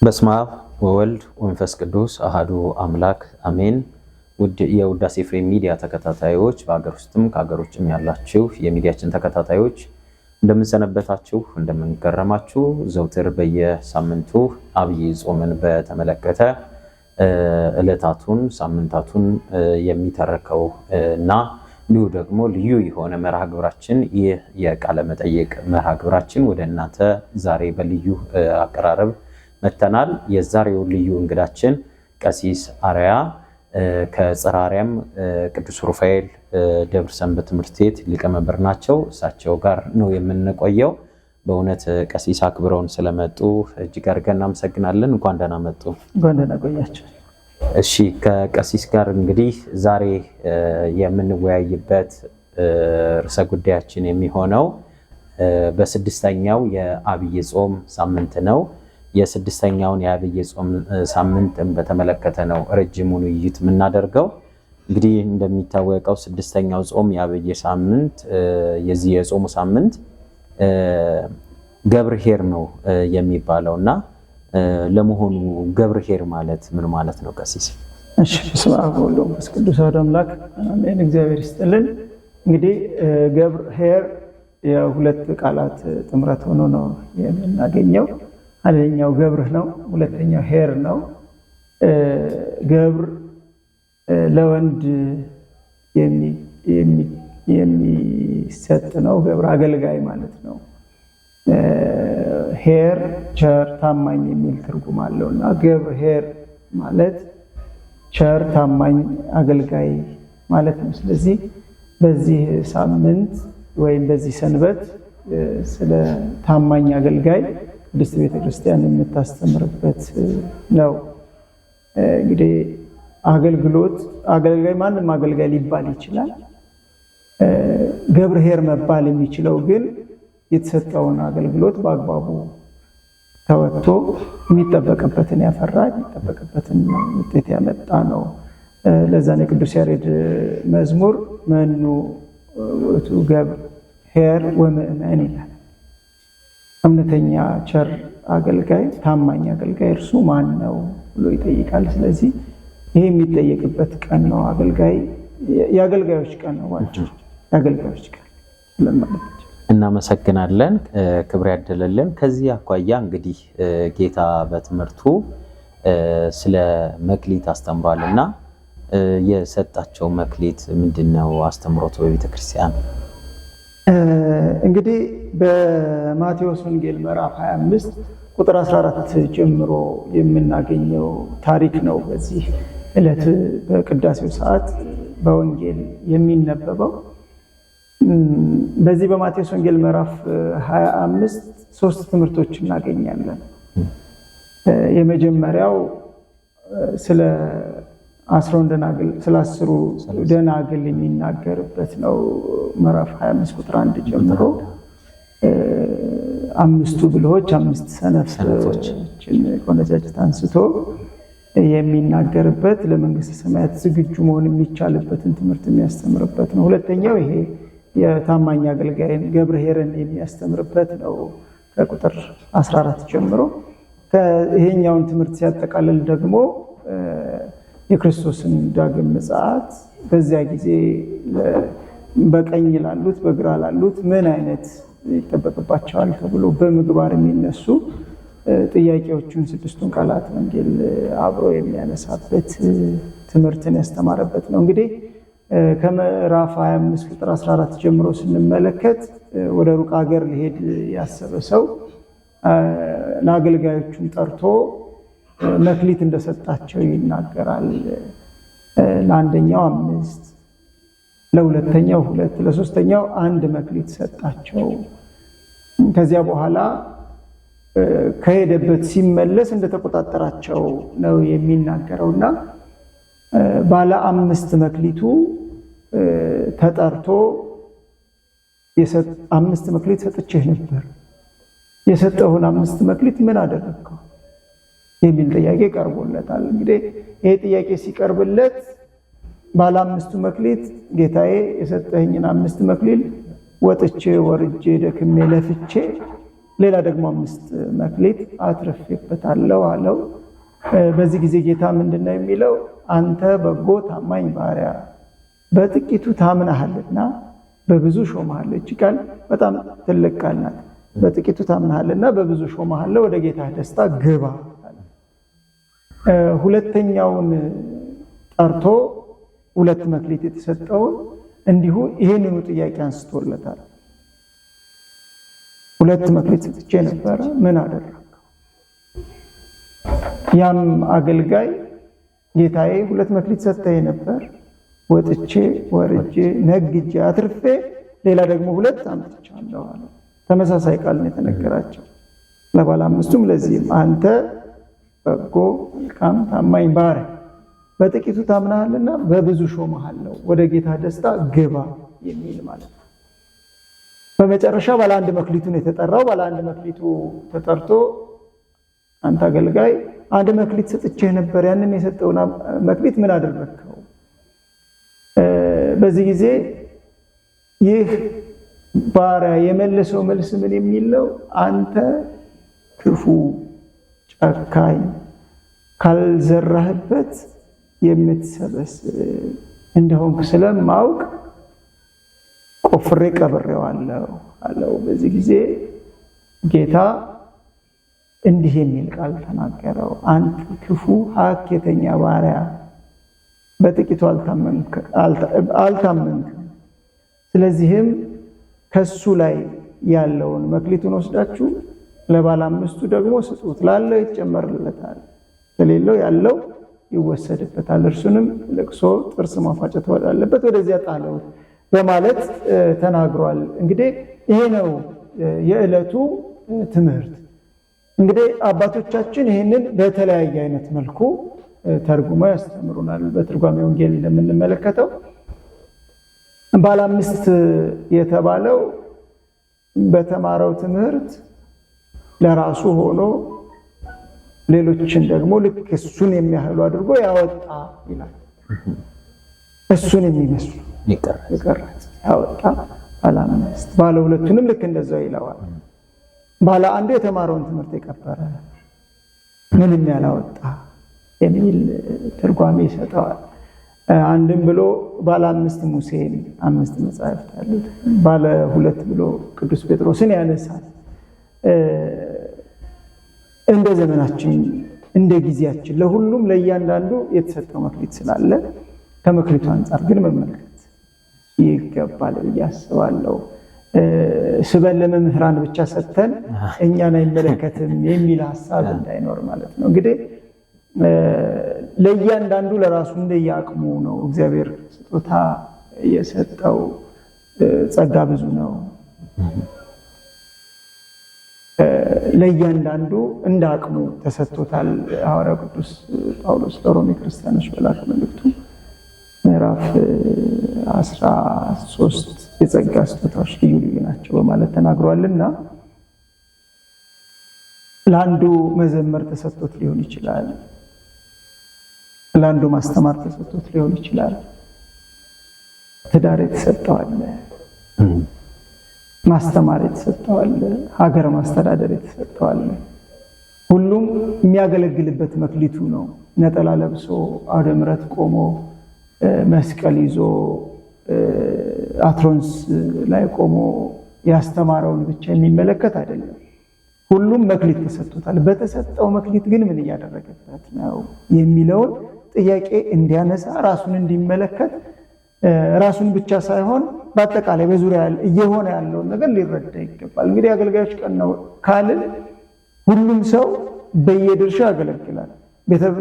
በስመ አብ ወወልድ ወመንፈስ ቅዱስ አሐዱ አምላክ አሜን። ውድ የውዳሴ ፍሬም ሚዲያ ተከታታዮች በአገር ውስጥም ከአገር ውጭም ያላችሁ የሚዲያችን ተከታታዮች እንደምንሰነበታችሁ እንደምንገረማችሁ ዘውትር በየሳምንቱ አብይ ጾምን በተመለከተ ዕለታቱን ሳምንታቱን የሚተረከው እና እንዲሁ ደግሞ ልዩ የሆነ መርሃ ግብራችን ይህ የቃለ መጠይቅ መርሃ ግብራችን ወደ እናንተ ዛሬ በልዩ አቀራረብ መተናል። የዛሬው ልዩ እንግዳችን ቀሲስ አርአያ ከጽርሐ አርያም ቅዱስ ሩፋኤል ደብረ ሰንበት ትምህርት ቤት ሊቀመንበር ናቸው። እሳቸው ጋር ነው የምንቆየው። በእውነት ቀሲስ አክብረውን ስለመጡ እጅግ አድርገን እናመሰግናለን። እንኳን ደህና መጡ። እንኳን ደህና ቆያችሁ። እሺ፣ ከቀሲስ ጋር እንግዲህ ዛሬ የምንወያይበት ርዕሰ ጉዳያችን የሚሆነው በስድስተኛው የአብይ ጾም ሳምንት ነው። የስድስተኛውን የአብይ ጾም ሳምንትን በተመለከተ ነው ረጅሙን ውይይት የምናደርገው። እንግዲህ እንደሚታወቀው ስድስተኛው ጾም የአብይ ሳምንት የዚህ የጾሙ ሳምንት ገብርኄር ነው የሚባለው እና ለመሆኑ ገብርኄር ማለት ምን ማለት ነው ቀሲስ? እሺ፣ በስመ አብ ወወልድ ወመንፈስ ቅዱስ አሐዱ አምላክ አሜን። እግዚአብሔር ይስጥልን። እንግዲህ ገብርኄር የሁለት ቃላት ጥምረት ሆኖ ነው የምናገኘው። አንደኛው ገብር ነው፣ ሁለተኛው ኄር ነው። ገብር ለወንድ የሚሰጥ ነው። ገብር አገልጋይ ማለት ነው። ኄር ቸር ታማኝ የሚል ትርጉም አለውና ገብርኄር ማለት ቸር ታማኝ አገልጋይ ማለት ነው። ስለዚህ በዚህ ሳምንት ወይም በዚህ ሰንበት ስለ ታማኝ አገልጋይ ቅድስት ቤተክርስቲያን የምታስተምርበት ነው። እንግዲህ አገልጋይ ማንም አገልጋይ ሊባል ይችላል። ገብርኄር መባል የሚችለው ግን የተሰጠውን አገልግሎት በአግባቡ ተወጥቶ የሚጠበቅበትን ያፈራ የሚጠበቅበትን ውጤት ያመጣ ነው። ለዛ ነው ቅዱስ ያሬድ መዝሙር መኑ ውእቱ ገብርኄር ወምእመን ይላል። እምነተኛ ቸር አገልጋይ ታማኝ አገልጋይ እርሱ ማን ነው ብሎ ይጠይቃል። ስለዚህ ይሄ የሚጠየቅበት ቀን ነው። የአገልጋዮች ቀን ነው። የአገልጋዮች ቀን ለማለት እናመሰግናለን። ክብር ያደለልን። ከዚህ አኳያ እንግዲህ ጌታ በትምህርቱ ስለ መክሊት አስተምሯልና የሰጣቸው መክሊት ምንድነው? አስተምሮቱ በቤተክርስቲያን እንግዲህ በማቴዎስ ወንጌል ምዕራፍ 25 ቁጥር 14 ጀምሮ የምናገኘው ታሪክ ነው። በዚህ ዕለት በቅዳሴው ሰዓት በወንጌል የሚነበበው በዚህ በማቴዎስ ወንጌል ምዕራፍ 25 ሶስት ትምህርቶች እናገኛለን። የመጀመሪያው ስለ 10 ደናግል የሚናገርበት ነው። ምዕራፍ 25 ቁጥር 1 ጀምሮ 5 ብልሆች 5 ሰነፎችን ቆነጃጅት አንስቶ የሚናገርበት ለመንግስተ ሰማያት ዝግጁ መሆን የሚቻልበትን ትምህርት የሚያስተምርበት ነው። ሁለተኛው ይሄ የታማኝ አገልጋይን ገብርኄርን የሚያስተምርበት ነው ከቁጥር 14 ጀምሮ። ይሄኛውን ትምህርት ሲያጠቃልል ደግሞ የክርስቶስን ዳግም ምጽአት በዚያ ጊዜ በቀኝ ላሉት በግራ ላሉት ምን አይነት ይጠበቅባቸዋል ተብሎ በምግባር የሚነሱ ጥያቄዎቹን ስድስቱን ቃላት ወንጌል አብሮ የሚያነሳበት ትምህርትን ያስተማረበት ነው። እንግዲህ ከምዕራፍ 25 ቁጥር 14 ጀምሮ ስንመለከት ወደ ሩቅ ሀገር ሊሄድ ያሰበ ሰው ለአገልጋዮቹን ጠርቶ መክሊት እንደሰጣቸው ይናገራል። ለአንደኛው 5፣ ለሁለተኛው 2፣ ለሶስተኛው 1 መክሊት ሰጣቸው። ከዚያ በኋላ ከሄደበት ሲመለስ እንደተቆጣጠራቸው ነው የሚናገረውና ባለ 5 መክሊቱ ተጠርቶ 5 መክሊት ሰጥቼህ ነበር፣ የሰጠሁን 5 መክሊት ምን አደረግከው የሚል ጥያቄ ቀርቦለታል። እንግዲህ ይሄ ጥያቄ ሲቀርብለት ባለ 5 መክሊት ጌታዬ የሰጠኝን 5 መክሊት ወጥቼ ወርጄ ደክሜ ለፍቼ ሌላ ደግሞ 5 መክሊት አትርፌበታለሁ አለው። በዚህ ጊዜ ጌታ ምንድነው የሚለው? አንተ በጎ ታማኝ ባሪያ በጥቂቱ ታምናሃልና በብዙ ሾመሃለሁ። እቺ ቃል በጣም ትልቅ ቃል ናት። በጥቂቱ ታምናሃልና በብዙ ሾመሃለሁ፣ ወደ ጌታ ደስታ ግባ። ሁለተኛውን ጠርቶ 2 መክሊት የተሰጠውን እንዲሁ ይሄንኑ ጥያቄ አንስቶለታል። 2 መክሊት ሰጥቼ ነበረ፣ ምን አደረግከው? ያም አገልጋይ ጌታዬ 2 መክሊት ሰጥተኝ ነበር፣ ወጥቼ ወርጄ ነግጄ አትርፌ ሌላ ደግሞ 2 አምጥቻለሁ አለ። ተመሳሳይ ቃል ነው የተነገራቸው ለባለ 5ቱም። ለዚህም አንተ በጎ መልካም ታማኝ ባሪያ በጥቂቱ ታምናሃልና በብዙ ሾመሃለሁ፣ ወደ ጌታ ደስታ ግባ የሚል ማለት ነው። በመጨረሻ ባለ 1 መክሊቱን የተጠራው ባለ 1 መክሊቱ ተጠርቶ አንተ አገልጋይ 1 መክሊት ሰጥቼህ ነበር፣ ያንን የሰጠውን መክሊት ምን አደረግከው? በዚህ ጊዜ ይህ ባሪያ የመለሰው መልስ ምን የሚል ነው? አንተ ክፉ ጨካኝ ካልዘራህበት የምትሰበስብ እንደሆንክ ስለማውቅ ቆፍሬ ቀብሬዋለሁ አለው። በዚህ ጊዜ ጌታ እንዲህ የሚል ቃል ተናገረው። አንተ ክፉ ሐኬተኛ ባሪያ በጥቂቱ አልታመንክም፣ ስለዚህም ከሱ ላይ ያለውን መክሊቱን ወስዳችሁ ለባለ 5ቱ ደግሞ ስጡት፣ ላለው ይጨመርለታል፣ ለሌለው ያለው ይወሰድበታል፣ እርሱንም ለቅሶ ጥርስ ማፋጨት ወዳለበት ወደዚያ ጣለው በማለት ተናግሯል። እንግዲህ ይሄ ነው የዕለቱ ትምህርት። እንግዲህ አባቶቻችን ይህንን በተለያየ አይነት መልኩ ተርጉመው ያስተምሩናል። በትርጓሜ ወንጌል እንደምንመለከተው ባለ 5 የተባለው በተማረው ትምህርት ለራሱ ሆኖ ሌሎችን ደግሞ ልክ እሱን የሚያህሉ አድርጎ ያወጣ ይላል። እሱን የሚመስሉ ይቀርጽ ያወጣ ባለ 5። ባለ 2ቱንም ልክ እንደዛው ይለዋል። ባለ 1 የተማረውን ትምህርት የቀበረ ምንም ያላወጣ የሚል ትርጓሜ ይሰጠዋል። አንድም ብሎ ባለ 5 ሙሴን 5 መጻሕፍት አሉት፣ ባለ 2 ብሎ ቅዱስ ጴጥሮስን ያነሳል። እንደ ዘመናችን እንደ ጊዜያችን ለሁሉም ለእያንዳንዱ የተሰጠው መክሊት ስላለ ከመክሊቱ አንጻር ግን መመልከት ይገባል ብዬ አስባለሁ። ስበን ለመምህራን ብቻ ሰጥተን እኛን አይመለከትም የሚል ሐሳብ እንዳይኖር ማለት ነው። እንግዲህ ለእያንዳንዱ ለራሱ እንደየአቅሙ ነው እግዚአብሔር ስጦታ የሰጠው። ጸጋ ብዙ ነው። ለእያንዳንዱ እንደ አቅሙ ተሰጥቶታል። ሐዋርያው ቅዱስ ጳውሎስ ለሮሜ ክርስቲያኖች በላከው መልእክቱ ምዕራፍ 13 የጸጋ ስጦታዎች ልዩ ልዩ ናቸው በማለት ተናግሯልና ለአንዱ መዘመር ተሰጥቶት ሊሆን ይችላል፣ ለአንዱ ማስተማር ተሰጥቶት ሊሆን ይችላል። ትዳር የተሰጠው አለ፣ ማስተማር የተሰጠው አለ፣ ሀገር ማስተዳደር የተሰጠው አለ። ሁሉም የሚያገለግልበት መክሊቱ ነው። ነጠላ ለብሶ አውደ ምሕረት ቆሞ መስቀል ይዞ አትሮንስ ላይ ቆሞ ያስተማረውን ብቻ የሚመለከት አይደለም። ሁሉም መክሊት ተሰጥቶታል። በተሰጠው መክሊት ግን ምን እያደረገበት ነው የሚለውን ጥያቄ እንዲያነሳ፣ ራሱን እንዲመለከት፣ ራሱን ብቻ ሳይሆን በአጠቃላይ በዙሪያ እየሆነ ያለውን ነገር ሊረዳ ይገባል። እንግዲህ አገልጋዮች ቀን ነው ካልን ሁሉም ሰው በየድርሻ ያገለግላል።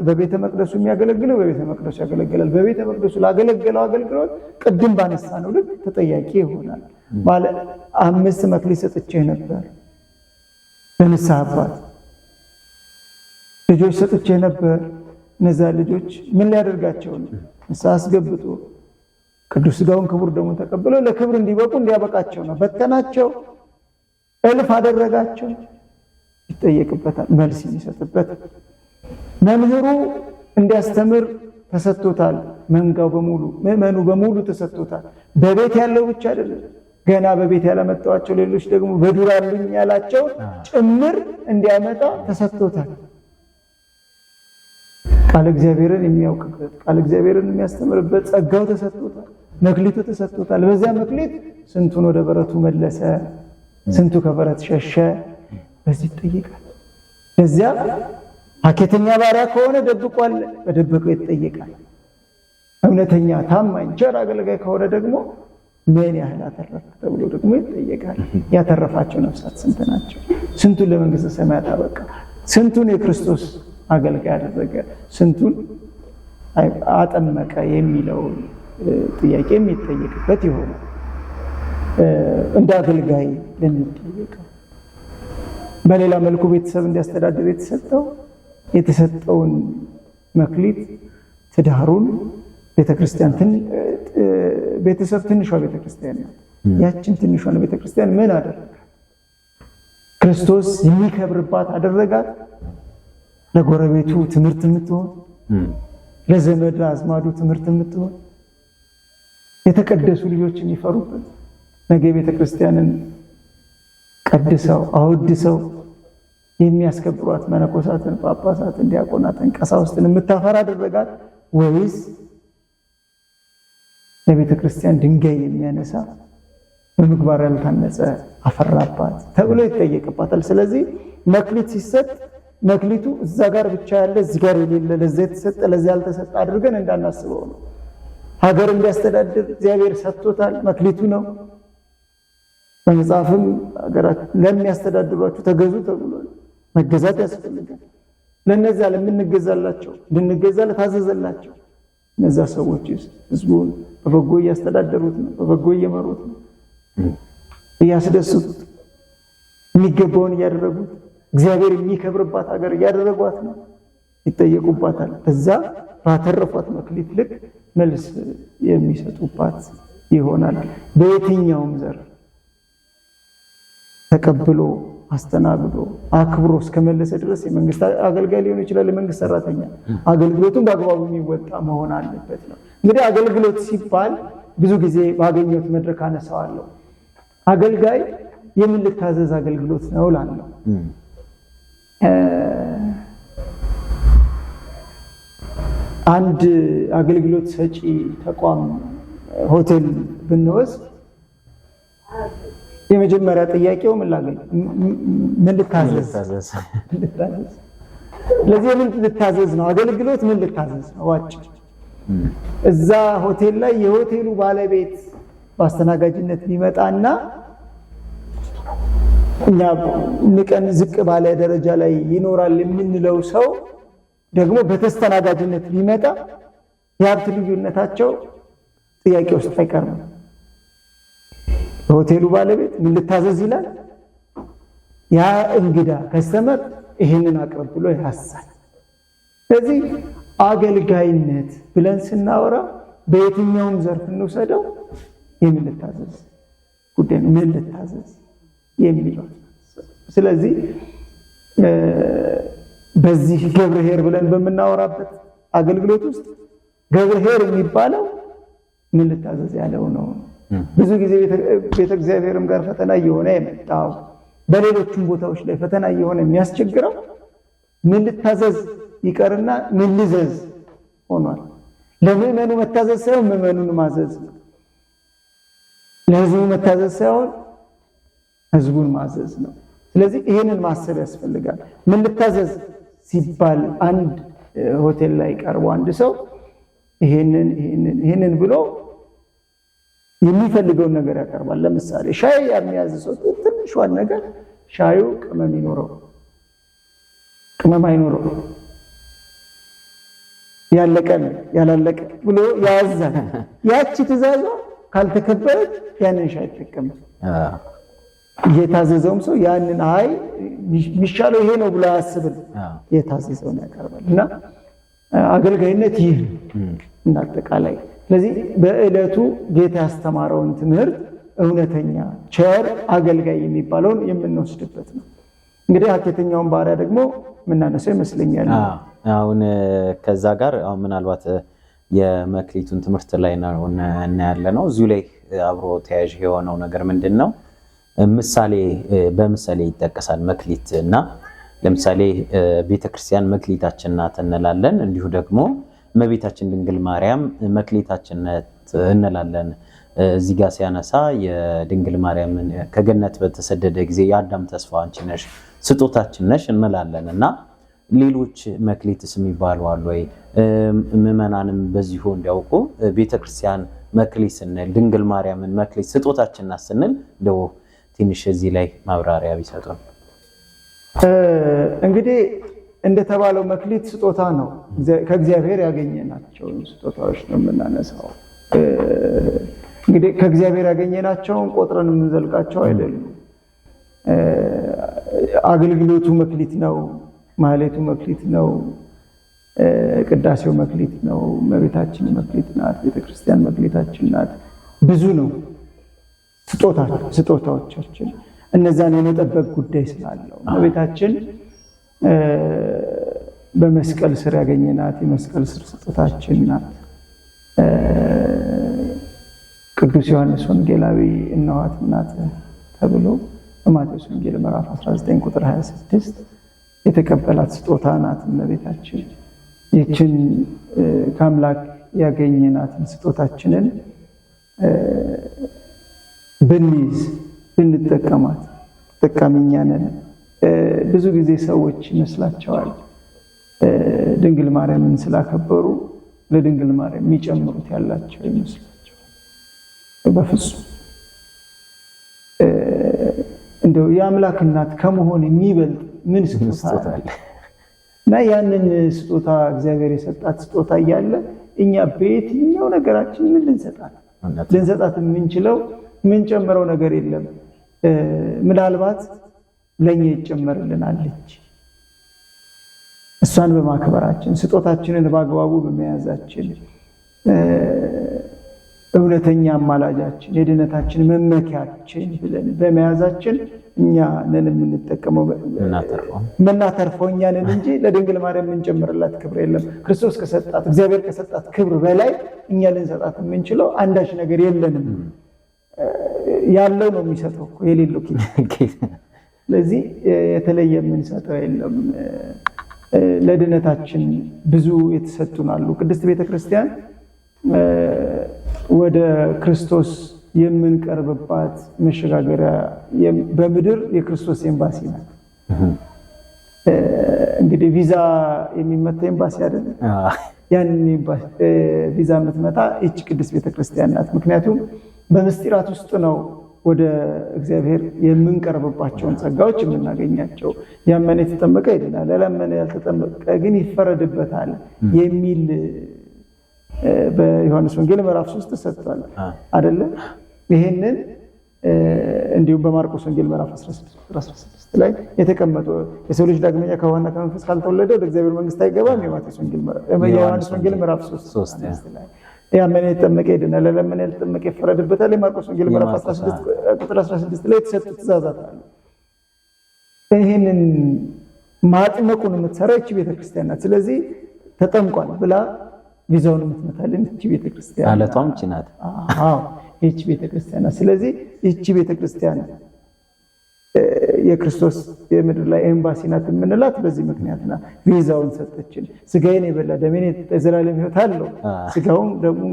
በቤተ መቅደሱ የሚያገለግለው በቤተ መቅደሱ ያገለግላል። በቤተ መቅደሱ ላገለገለው አገልግሎት ቅድም ባነሳ ነው ልክ ተጠያቂ ይሆናል። ባለ 5 መክሊት ሰጥቼህ ነበር፣ ለንስሐ አባት ልጆች ሰጥቼህ ነበር። እነዛ ልጆች ምን ሊያደርጋቸው ነው? ንስሐ አስገብቶ ቅዱስ ሥጋውን ክቡር ደሙን ተቀብለው ለክብር እንዲበቁ እንዲያበቃቸው ነው። በተናቸው፣ እልፍ አደረጋቸው፣ ይጠየቅበታል፣ መልስ የሚሰጥበት። መምህሩ እንዲያስተምር ተሰጥቶታል። መንጋው በሙሉ ምዕመኑ በሙሉ ተሰጥቶታል። በቤት ያለው ብቻ አይደለም፣ ገና በቤት ያላመጣዋቸው ሌሎች ደግሞ በዱር አሉኝ ያላቸው ጭምር እንዲያመጣ ተሰጥቶታል። ቃል እግዚአብሔርን የሚያውቅበት ቃል እግዚአብሔርን የሚያስተምርበት ጸጋው ተሰጥቶታል። መክሊቱ ተሰጥቶታል። በዚያ መክሊት ስንቱን ወደ በረቱ መለሰ፣ ስንቱ ከበረት ሸሸ። በዚህ ይጠይቃል። በዚያ ሀኬተኛ ባሪያ ከሆነ ደብቋል፣ በደበቀው ይጠይቃል። እውነተኛ ታማኝ ቸር አገልጋይ ከሆነ ደግሞ ምን ያህል አተረፈ ተብሎ ደግሞ ይጠየቃል። ያተረፋቸው ነፍሳት ስንት ናቸው? ስንቱን ለመንግስተ ሰማያት አበቃ? ስንቱን የክርስቶስ አገልጋይ አደረገ? ስንቱን አጠመቀ? የሚለው ጥያቄ የሚጠየቅበት ይሆናል። እንደ አገልጋይ ልንጠየቀው። በሌላ መልኩ ቤተሰብ እንዲያስተዳድር የተሰጠውን መክሊት ትዳሩን ቤተክርስቲያን ቤተሰብ ትንሿ ቤተክርስቲያን ናት። ያችን ትንሿን ቤተክርስቲያን ምን አደረገ? ክርስቶስ የሚከብርባት አደረጋት። ለጎረቤቱ ትምህርት የምትሆን፣ ለዘመድ አዝማዱ ትምህርት የምትሆን፣ የተቀደሱ ልጆች የሚፈሩበት፣ ነገ ቤተክርስቲያንን ቀድሰው አወድሰው የሚያስከብሯት መነኮሳትን፣ ጳጳሳትን፣ ዲያቆናትን፣ ቀሳውስትን የምታፈራ አደረጋት ወይስ ለቤተ ክርስቲያን ድንጋይ የሚያነሳ በምግባር ያልታነጸ አፈራባት ተብሎ ይጠየቅባታል። ስለዚህ መክሊት ሲሰጥ መክሊቱ እዛ ጋር ብቻ ያለ እዚህ ጋር የሌለ ለዛ የተሰጠ ለዛ ያልተሰጠ አድርገን እንዳናስበው ነው። ሀገር እንዲያስተዳድር እግዚአብሔር ሰጥቶታል፣ መክሊቱ ነው። በመጽሐፍም ለሚያስተዳድሯችሁ ተገዙ ተብሏል። መገዛት ያስፈልጋል። ለነዛ ለምንገዛላቸው እንድንገዛ ለታዘዘላቸው እነዛ ሰዎች ህዝቡን በበጎ እያስተዳደሩት ነው፣ በበጎ እየመሩት ነው፣ እያስደሱት የሚገባውን እያደረጉት እግዚአብሔር የሚከብርባት ሀገር እያደረጓት ነው። ይጠየቁባታል። በዛ ባተረፏት መክሊት ልክ መልስ የሚሰጡባት ይሆናል። በየትኛውም ዘርፍ ተቀብሎ አስተናግዶ አክብሮ እስከመለሰ ድረስ የመንግስት አገልጋይ ሊሆን ይችላል። የመንግስት ሰራተኛ አገልግሎቱን በአግባቡ የሚወጣ መሆን አለበት ነው። እንግዲህ አገልግሎት ሲባል ብዙ ጊዜ ባገኘሁት መድረክ አነሳዋለሁ። አገልጋይ የምን ልታዘዝ አገልግሎት ነው እላለሁ። አንድ አገልግሎት ሰጪ ተቋም ሆቴል ብንወስድ የመጀመሪያ ጥያቄው ምን ልታዘዝ? ለዚህ ምን ልታዘዝ ነው? አገልግሎት ምን ልታዘዝ ነው? ዋጭ እዛ ሆቴል ላይ የሆቴሉ ባለቤት በአስተናጋጅነት ቢመጣና እኛ ንቀን ዝቅ ባለ ደረጃ ላይ ይኖራል የምንለው ሰው ደግሞ በተስተናጋጅነት ቢመጣ የሀብት ልዩነታቸው ጥያቄ ውስጥ አይቀርም። ሆቴሉ ባለቤት ምን ልታዘዝ ይላል። ያ እንግዳ ከስተመር ይሄንን አቅርብ ብሎ ያሳል። ስለዚህ አገልጋይነት ብለን ስናወራ በየትኛውም ዘርፍ እንውሰደው የምን ልታዘዝ ጉዳይ ምን ልታዘዝ የሚለው። ስለዚህ በዚህ ገብርኄር ብለን በምናወራበት አገልግሎት ውስጥ ገብርኄር የሚባለው ምን ልታዘዝ ያለው ነው። ብዙ ጊዜ ቤተ እግዚአብሔርም ጋር ፈተና እየሆነ የመጣው በሌሎችም ቦታዎች ላይ ፈተና እየሆነ የሚያስቸግረው ምን ልታዘዝ ይቀርና ምን ልዘዝ ሆኗል። ለምዕመኑ መታዘዝ ሳይሆን ምዕመኑን ማዘዝ ነው። ለህዝቡ መታዘዝ ሳይሆን ህዝቡን ማዘዝ ነው። ስለዚህ ይሄንን ማሰብ ያስፈልጋል። ምን ልታዘዝ ሲባል አንድ ሆቴል ላይ ቀርቦ አንድ ሰው ይሄንን ብሎ የሚፈልገውን ነገር ያቀርባል። ለምሳሌ ሻይ የሚያዝ ሰው ትንሿን ነገር ሻዩ ቅመም ይኖረው ቅመም አይኖረው ያለቀን ያላለቀ ብሎ ያዛል። ያቺ ትእዛዟ ካልተከበረች ያንን ሻይ አይጠቀምም። የታዘዘውም ሰው ያንን የሚሻለው ይሄ ነው ብሎ አያስብም። የታዘዘውን ያቀርባል። እና አገልጋይነት ይህ እንዳጠቃላይ ስለዚህ በዕለቱ ጌታ ያስተማረውን ትምህርት እውነተኛ ቸር አገልጋይ የሚባለውን የምንወስድበት ነው። እንግዲህ ሀኬተኛውን ባሪያ ደግሞ የምናነሳው ይመስለኛል። አሁን ከዛ ጋር አሁን ምናልባት የመክሊቱን ትምህርት ላይ ነው እናያለ ነው። እዚሁ ላይ አብሮ ተያያዥ የሆነው ነገር ምንድነው? ምሳሌ በምሳሌ ይጠቀሳል መክሊት እና ለምሳሌ ቤተክርስቲያን መክሊታችን ናት እንላለን። እንዲሁ ደግሞ እመቤታችን ድንግል ማርያም መክሊታችን ናት እንላለን። እዚህ ጋር ሲያነሳ የድንግል ማርያምን ከገነት በተሰደደ ጊዜ የአዳም ተስፋ አንቺ ነሽ፣ ስጦታችን ነሽ እንላለን እና ሌሎች መክሊትስ የሚባሉ አሉ ወይ? ምዕመናንም በዚሁ እንዲያውቁ ቤተክርስቲያን መክሊት ስንል ድንግል ማርያምን መክሊት ስጦታችን ናት ስንል እንደው ትንሽ እዚህ ላይ ማብራሪያ ቢሰጡን። እንግዲህ እንደተባለው መክሊት ስጦታ ነው። ከእግዚአብሔር ያገኘናቸው ስጦታዎች ነው የምናነሳው። እንግዲህ ከእግዚአብሔር ያገኘናቸውን ቆጥረን የምንዘልቃቸው አይደሉም። አገልግሎቱ መክሊት ነው፣ ማህሌቱ መክሊት ነው፣ ቅዳሴው መክሊት ነው፣ እመቤታችን መክሊት ናት፣ ቤተክርስቲያን መክሊታችን ናት። ብዙ ነው ስጦታዎቻችን። እነዛን የመጠበቅ ጉዳይ ስላለው እመቤታችን በመስቀል ስር ያገኘናት የመስቀል ስር ስጦታችን ናት። ቅዱስ ዮሐንስ ወንጌላዊ እነኋት እናት ተብሎ በማቴዎስ ወንጌል ምዕራፍ 19 ቁጥር 26 የተቀበላት ስጦታ ናት እመቤታችን። ይህችን ከአምላክ ያገኘናትን ስጦታችንን ብንይዝ ብንጠቀማት ተጠቃሚኛ ነን። ብዙ ጊዜ ሰዎች ይመስላቸዋል ድንግል ማርያምን ስላከበሩ ለድንግል ማርያም የሚጨምሩት ያላቸው ይመስላቸዋል። በፍጹም እንደው የአምላክ እናት ከመሆን የሚበልጥ ምን ስጦታ አለ? እና ያንን ስጦታ እግዚአብሔር የሰጣት ስጦታ እያለ እኛ በየትኛው ነገራችን ምን ልንሰጣት የምንችለው የምንጨምረው ነገር የለም። ምናልባት ለኛ ይጨመርልናለች። እሷን በማክበራችን ስጦታችንን በአግባቡ በመያዛችን እውነተኛ አማላጃችን የድነታችን መመኪያችን ብለን በመያዛችን እኛ ነን የምንጠቀመው፣ የምናተርፈው እኛ ነን እንጂ ለድንግል ማርያም የምንጨምርላት ክብር የለም። ክርስቶስ ከሰጣት እግዚአብሔር ከሰጣት ክብር በላይ እኛ ልንሰጣት የምንችለው አንዳች ነገር የለንም። ያለው ነው የሚሰጠው እኮ የሌለው ስለዚህ የተለየ የምንሰጠው የለም። ለድነታችን ብዙ የተሰጡን አሉ። ቅድስት ቤተክርስቲያን ወደ ክርስቶስ የምንቀርብባት መሸጋገሪያ በምድር የክርስቶስ ኤምባሲ ናት። እንግዲህ ቪዛ የሚመታ ኤምባሲ አይደለም። ያንን ቪዛ የምትመታ ይህች ቅድስት ቤተክርስቲያን ናት። ምክንያቱም በምስጢራት ውስጥ ነው ወደ እግዚአብሔር የምንቀርብባቸውን ጸጋዎች የምናገኛቸው። ያመነ የተጠመቀ ይድናል፣ ያላመነ ያልተጠመቀ ግን ይፈረድበታል የሚል በዮሐንስ ወንጌል ምዕራፍ 3 ተሰጥቷል አይደለ? ይሄንን እንዲሁም በማርቆስ ወንጌል ምዕራፍ 16 ላይ የተቀመጠው የሰው ልጅ ዳግመኛ ከውሃና ከመንፈስ ካልተወለደ ወደ እግዚአብሔር መንግስት አይገባም። የዮሐንስ ወንጌል ምዕራፍ 3 ላይ ያመነ የተጠመቀ ይድናል፣ ያላመነ ያልተጠመቀ ይፈረድበታል። የማርቆስ ወንጌል ምዕራፍ 16 ቁጥር 16 ላይ የተሰጡ ትእዛዛት አሉ። ይሄንን ማጥመቁን የምትሰራ ይህች ቤተክርስቲያን ናት። ስለዚህ ተጠምቋል ብላ ቪዛውን የምትመታልን ይህች ቤተክርስቲያን አለቷም ጭናት። አዎ ይህች ቤተክርስቲያን ናት። ስለዚህ ይህች ቤተክርስቲያን የክርስቶስ የምድር ላይ ኤምባሲ ናት የምንላት በዚህ ምክንያት ናት። ቪዛውን ሰጠችን። ስጋዬን የበላ ደሜን የዘላለም ሕይወት አለው። ስጋውን ደግሞ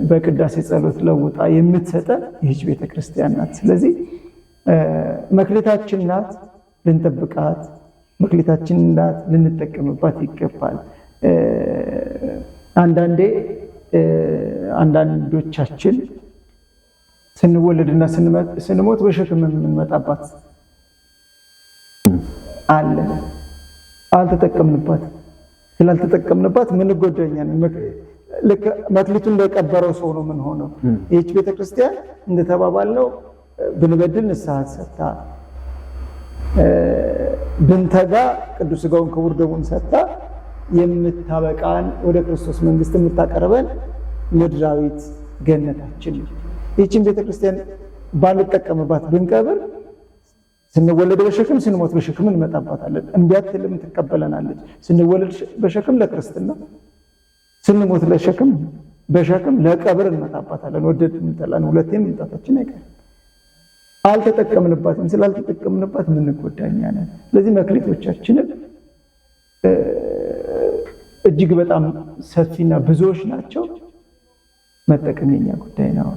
በቅዳሴ ጸሎት ለውጣ የምትሰጠን ይህች ቤተክርስቲያን ናት። ስለዚህ መክሊታችን ናት፣ ልንጠብቃት፣ መክሊታችን ናት፣ ልንጠቀምባት ይገባል። አንዳንዶቻችን ስንወለድና ስንሞት በሸክም የምንመጣባት አለ። አልተጠቀምንባት። ስላልተጠቀምንባት ምን ጎደኛን? ልክ መክሊቱን እንደቀበረው ሰው ነው ምን ሆነው። ይህች ቤተክርስቲያን እንደተባባለው ብንበድል ንስሐ ሰጥታ፣ ብንተጋ ቅዱስ ሥጋውን ክቡር ደሙን ሰጥታ የምታበቃን ወደ ክርስቶስ መንግስት የምታቀርበን ምድራዊት ገነታችን። ይህችን ቤተክርስቲያን ባንጠቀምባት ብንቀብር ስንወለድ በሸክም ስንሞት በሸክም እንመጣባታለን። እምቢ አትልም፣ ትቀበለናለች። ስንወለድ በሸክም ለክርስትና፣ ስንሞት ለሸክም በሸክም ለቀብር እንመጣባታለን። ወደድንም ጠላን ሁለቴም መምጣታችን አይቀርም። አልተጠቀምንባትም። ስላልተጠቀምንባት የምንጎዳ እኛ ነን። ስለዚህ መክሊቶቻችንን እጅግ በጣም ሰፊና ብዙዎች ናቸው። መጠቀም የኛ ጉዳይ ነው።